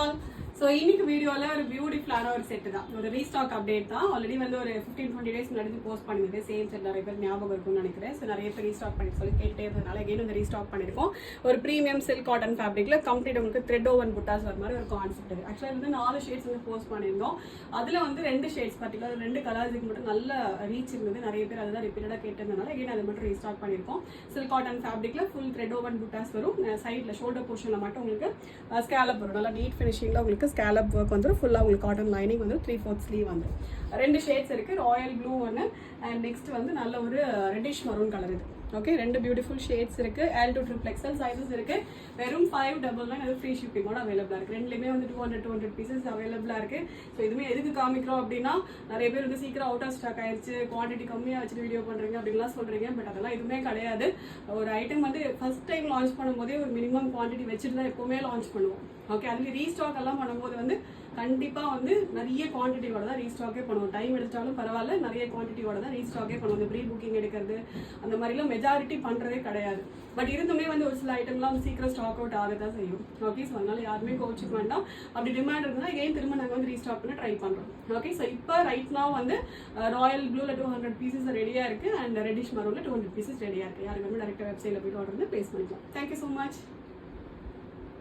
All. So இன்னைக்கு வீடியோவில் ஒரு பியூட்டிஃபுல்லான ஒரு செட்டு தான், ஒரு ரீஸ்டாக் அப்டேட் தான். ஆல்ரெடி வந்து ஒரு 15-20 டேஸ் முன்னாடி போஸ்ட் பண்ணியிருந்தேன். சேம் செட் நிறைய பேர் ஞாபகம் இருக்கும்னு நினைக்கிறேன். ஸோ நிறைய பேர் ரீஸ்டாக் பண்ணி சொல்லி கேட்டே இருந்ததுனால எகைன் வந்து ரீஸ்டாக் பண்ணியிருக்கோம். ஒரு ப்ரீமியம் சில்க் காட்டன் ஃபேப்ரிக்ல கம்ப்ளீட் உங்களுக்கு த்ரெட் ஓவன் புட்டாஸ் வர மாதிரி ஒரு கான்செப்ட் இருக்குது. ஆக்சுவலாக வந்து 4 ஷேட்ஸ் வந்து போஸ்ட் பண்ணியிருந்தோம். அதில் வந்து 2 ஷேட்ஸ் பர்டிகுலர் 2 கலர்ஸுக்கு மட்டும் நல்ல ரீச் இருந்தது. நிறைய பேர் அதுதான் ரிப்பீட்டடாக கேட்டதுனால எகைன் அதை மட்டும் ரீஸ்டாக் பண்ணியிருக்கோம். சில்க் காட்டன் ஃபேப்ரிக்ல ஃபுல் த்ரெட் ஓவன் புட்டாஸ் வரும். சைடில் ஷோல்டர் போர்ஷனில் மட்டும் உங்களுக்கு ஸ்கேலப் வரும். நல்லா நீட் ஃபினிஷிங்கில் உங்களுக்கு ஸ்கேலப் ஒர்க் வந்து ஃபுல்லாக உங்களுக்கு காட்டன் லைனிங் வந்து 3/4 ஸ்லீவ் வந்து 2 ஷேட்ஸ் இருக்குது. ராயல் ப்ளூ ஒன்று அண்ட் நெக்ஸ்ட் வந்து நல்ல ஒரு ரெட்டிஷ் மரூன் கலர் இது. ஓகே, 2 பியூட்டிஃபுல் ஷேட்ஸ் இருக்குது. L to XXL சைஸஸ் இருக்குது. வெறும் 599 அது ஃப்ரீ ஷிப்பிங்கோட அவைலபிளாக இருக்குது. ரெண்டுலேயுமே வந்து 200 பீசஸ் அவைலபிளாக இருக்குது. ஸோ இதுவுமே எதுக்கு காமிக்கிறோம் அப்படின்னா, நிறைய பேர் வந்து சீக்கிரம் அவுட் ஆஃப் ஸ்டாக் ஆயிடுச்சு, குவான்டிட்டி கம்மியாக வச்சுட்டு வீடியோ பண்ணுறீங்க அப்படின்லாம் சொல்கிறீங்க. பட் அதெல்லாம் எதுவுமே கிடையாது. ஒரு ஐட்டம் வந்து ஃபர்ஸ்ட் டைம் லான்ச் பண்ணும்போதே ஒரு மினிமம் குவான்டிட்டி வச்சுட்டு தான் எப்போவுமே லான்ச் பண்ணுவோம். ஓகே, அதுலேயும் ரீஸ்டாக் எல்லாம் பண்ணும்போது வந்து கண்டிப்பாக வந்து நிறைய குவான்டிட்டியோட தான் ரீஸ்டாக்கே பண்ணுவோம். டைம் எடுத்தாலும் பரவாயில்ல, நிறைய குவான்டிட்டியோட தான் ரீஸ்டாக்கே பண்ணுவோம். இந்த ப்ரீ புக்கிங் எடுக்கிறது அந்த மாதிரிலாம் மெஜாரிட்டி பண்ணுறதே கிடையாது. பட் இருந்துமே வந்து ஒரு சில ஐட்டம்லாம் வந்து சீக்கிரம் ஸ்டாக் அவுட் ஆக தான் செய்யும். ஓகே, ஸோ அதனால யாருமே கோச்சிக்க வேண்டாம். அப்படி டிமாண்ட் இருக்குன்னா ஏன் திரும்ப நாங்கள் வந்து ரீஸ்டாக் பண்ண ட்ரை பண்ணுறோம். ஓகே, ஸோ இப்போ ரைட் now வந்து ராயல் ப்ளூவில் 200 பீசஸ் ரெடியாக இருக்குது அண்ட் ரெட்டிஷ் மரூனில் 200 பீசஸ் ரெடியாக இருக்குது. யாருக்கு வந்து டேரெக்டாக வெப்சைட்டில் போய்ட்டு ஆர்டர் வந்து ப்ளேஸ் பண்ணிக்கலாம். Thank you so much.